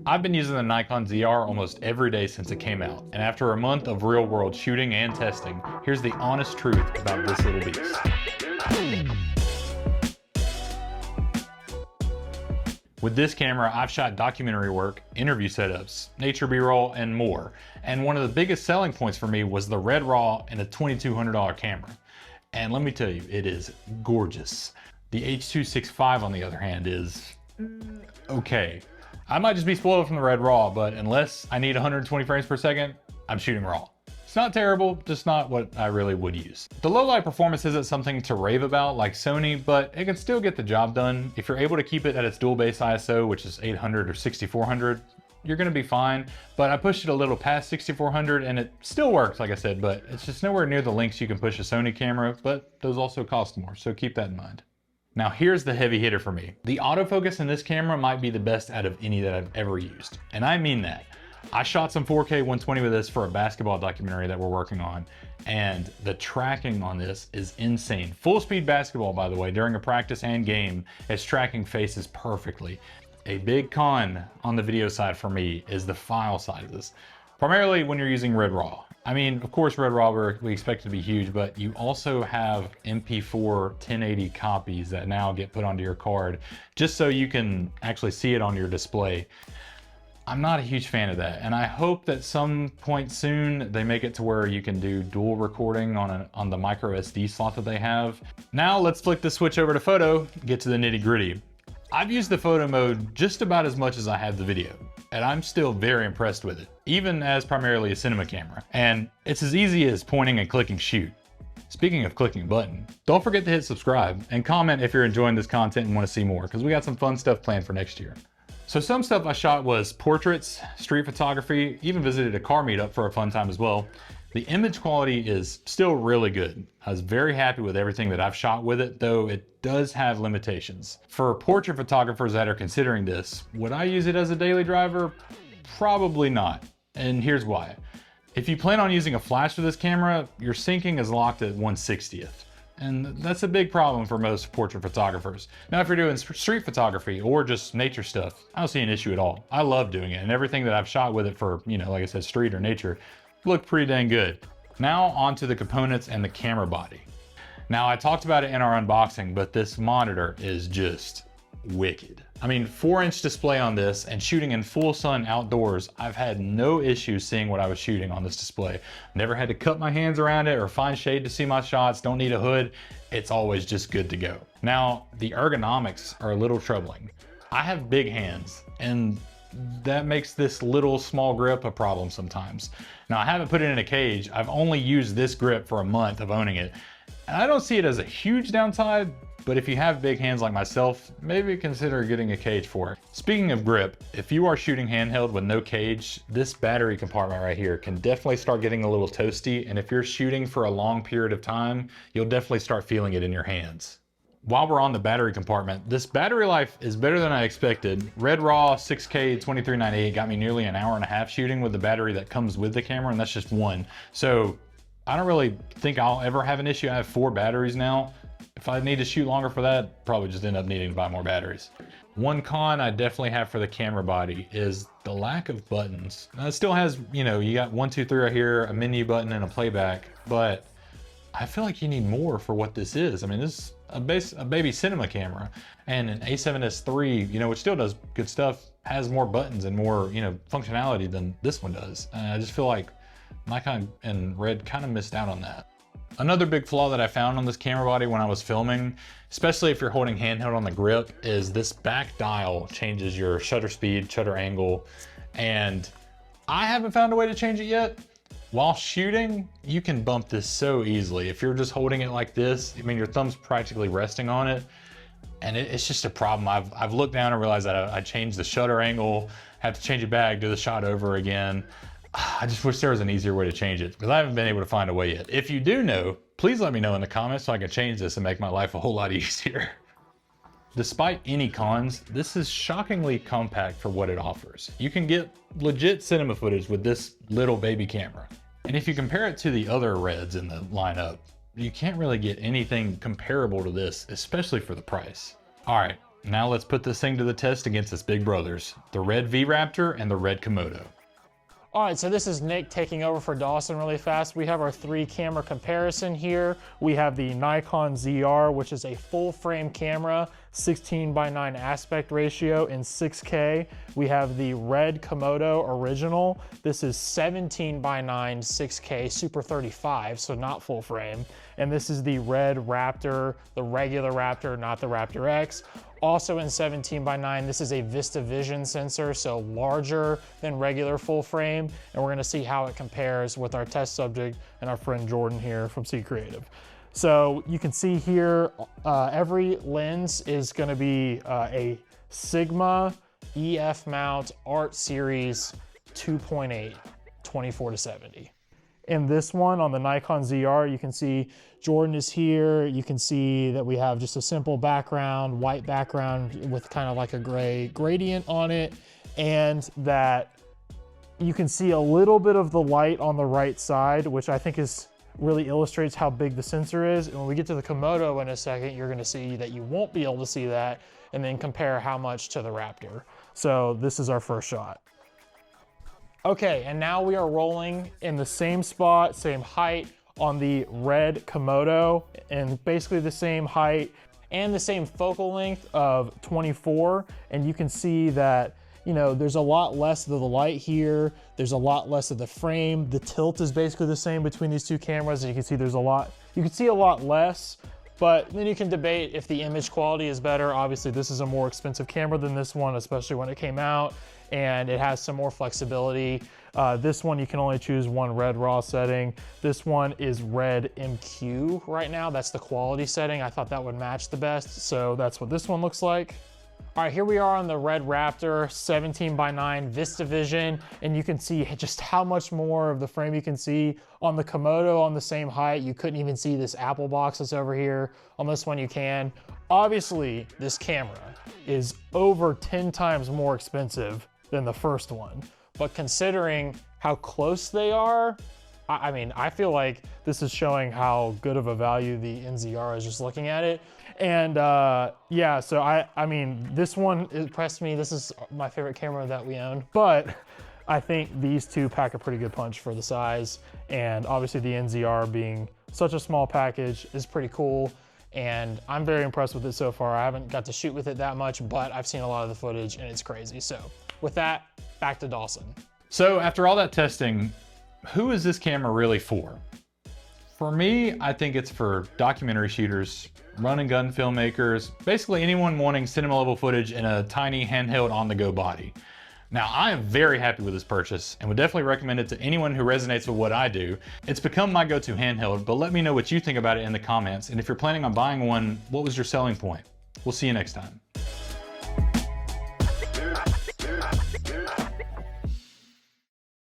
I've been using the Nikon ZR almost every day since it came out, and after a month of real world shooting and testing, here's the honest truth about this little beast. With this camera, I've shot documentary work, interview setups, nature B-roll, and more. And one of the biggest selling points for me was the red raw and a $2,200 camera. And let me tell you, it is gorgeous. The H.265 on the other hand is okay. I might just be spoiled from the red raw, but unless I need 120 frames per second, I'm shooting raw. It's not terrible, just not what I really would use. The low light performance isn't something to rave about like Sony, but it can still get the job done. If you're able to keep it at its dual base ISO, which is 800 or 6400, you're gonna be fine. But I pushed it a little past 6400 and it still works, like I said, but it's just nowhere near the lengths you can push a Sony camera, but those also cost more, so keep that in mind. Now here's the heavy hitter for me. The autofocus in this camera might be the best out of any that I've ever used. And I mean that. I shot some 4K 120 with this for a basketball documentary that we're working on, and the tracking on this is insane. Full speed basketball, by the way, during a practice and game, it's tracking faces perfectly. A big con on the video side for me is the file sizes, primarily when you're using Red RAW. I mean, of course, Red RAW, we expect it to be huge, but you also have MP4 1080 copies that now get put onto your card, just so you can actually see it on your display. I'm not a huge fan of that, and I hope that some point soon they make it to where you can do dual recording on the micro SD slot that they have. Now let's flick the switch over to photo, get to the nitty gritty. I've used the photo mode just about as much as I have the video, and I'm still very impressed with it, even as primarily a cinema camera. And it's as easy as pointing and clicking shoot. Speaking of clicking a button, don't forget to hit subscribe and comment if you're enjoying this content and want to see more, because we got some fun stuff planned for next year. So some stuff I shot was portraits, street photography, even visited a car meetup for a fun time as well. The image quality is still really good. I was very happy with everything that I've shot with it, though it does have limitations. For portrait photographers that are considering this, would I use it as a daily driver? Probably not, and here's why. If you plan on using a flash with this camera, your syncing is locked at 1/60th. And that's a big problem for most portrait photographers. Now, if you're doing street photography or just nature stuff, I don't see an issue at all. I love doing it, and everything that I've shot with it for, like I said, street or nature, looked pretty dang good. Now onto the components and the camera body. Now, I talked about it in our unboxing, but this monitor is just wicked. I mean, 4-inch display on this, and shooting in full sun outdoors, I've had no issue seeing what I was shooting on this display. Never had to cut my hands around it or find shade to see my shots, don't need a hood. It's always just good to go. Now, the ergonomics are a little troubling. I have big hands, and that makes this little small grip a problem sometimes. Now, I haven't put it in a cage. I've only used this grip for a month of owning it, and I don't see it as a huge downside, but if you have big hands like myself, maybe consider getting a cage for it. Speaking of grip, if you are shooting handheld with no cage, this battery compartment right here can definitely start getting a little toasty, and if you're shooting for a long period of time, you'll definitely start feeling it in your hands. While we're on the battery compartment, this battery life is better than I expected. Red RAW 6K 2398 got me nearly an hour and a half shooting with the battery that comes with the camera, and that's just one. So I don't really think I'll ever have an issue. I have 4 batteries now. If I need to shoot longer for that, probably just end up needing to buy more batteries. One con I definitely have for the camera body is the lack of buttons. Now, it still has, you got 1, 2, 3 right here, a menu button and a playback, but I feel like you need more for what this is. I mean, this is a baby cinema camera, and an A7S III, which still does good stuff, has more buttons and more, functionality than this one does. And I just feel like Nikon and Red kind of missed out on that. Another big flaw that I found on this camera body when I was filming, especially if you're holding handheld on the grip, is this back dial changes your shutter speed, shutter angle, and I haven't found a way to change it yet. While shooting, you can bump this so easily. If you're just holding it like this, I mean, your thumb's practically resting on it, and it's just a problem. I've looked down and realized that I changed the shutter angle, had to change it back, do the shot over again. I just wish there was an easier way to change it, because I haven't been able to find a way yet. If you do know, please let me know in the comments so I can change this and make my life a whole lot easier. Despite any cons, this is shockingly compact for what it offers. You can get legit cinema footage with this little baby camera. And if you compare it to the other Reds in the lineup, you can't really get anything comparable to this, especially for the price. All right, Now let's put this thing to the test against its big brothers, the red V Raptor and the red Komodo. All right, so this is Nick taking over for Dawson really fast. We have our 3 camera comparison here. We have the Nikon ZR, which is a full frame camera, 16:9 aspect ratio in 6K. We have the red Komodo original. This is 17:9 6K Super 35, so not full frame. And this is the red Raptor, the regular Raptor, not the Raptor X. Also in 17:9, this is a Vista Vision sensor, so larger than regular full frame. And we're gonna see how it compares with our test subject and our friend Jordan here from C Creative. So you can see here, every lens is gonna be a Sigma EF mount Art Series 2.8, 24-70. In this one, on the Nikon ZR, you can see Jordan is here. You can see that we have just a simple background, white background with kind of like a gray gradient on it, and that you can see a little bit of the light on the right side, which I think really illustrates how big the sensor is. And when we get to the Komodo in a second, you're gonna see that you won't be able to see that, and then compare how much to the Raptor. So this is our first shot. Okay, and now we are rolling in the same spot, same height on the red Komodo, and basically the same height and the same focal length of 24. And you can see that, you know, there's a lot less of the light here. There's a lot less of the frame. The tilt is basically the same between these 2 cameras. And you can see you can see a lot less, but then you can debate if the image quality is better. Obviously, this is a more expensive camera than this one, especially when it came out, and it has some more flexibility. This one, you can only choose one red raw setting. This one is red MQ right now. That's the quality setting. I thought that would match the best. So that's what this one looks like. All right, here we are on the red Raptor, 17:9 Vista Vision, and you can see just how much more of the frame you can see. On the Komodo, on the same height, you couldn't even see this Apple box that's over here. On this one, you can. Obviously, this camera is over 10 times more expensive than the first one, but considering how close they are, I mean, I feel like this is showing how good of a value the NZR is just looking at it. And yeah, so I mean, this one impressed me. This is my favorite camera that we own, but I think these 2 pack a pretty good punch for the size. And obviously the NZR being such a small package is pretty cool. And I'm very impressed with it so far. I haven't got to shoot with it that much, but I've seen a lot of the footage and it's crazy. So with that, back to Dawson. So after all that testing, who is this camera really for? For me, I think it's for documentary shooters, run and gun filmmakers, basically anyone wanting cinema level footage in a tiny handheld on the go body. Now, I am very happy with this purchase and would definitely recommend it to anyone who resonates with what I do. It's become my go-to handheld, but let me know what you think about it in the comments. And if you're planning on buying one, what was your selling point? We'll see you next time.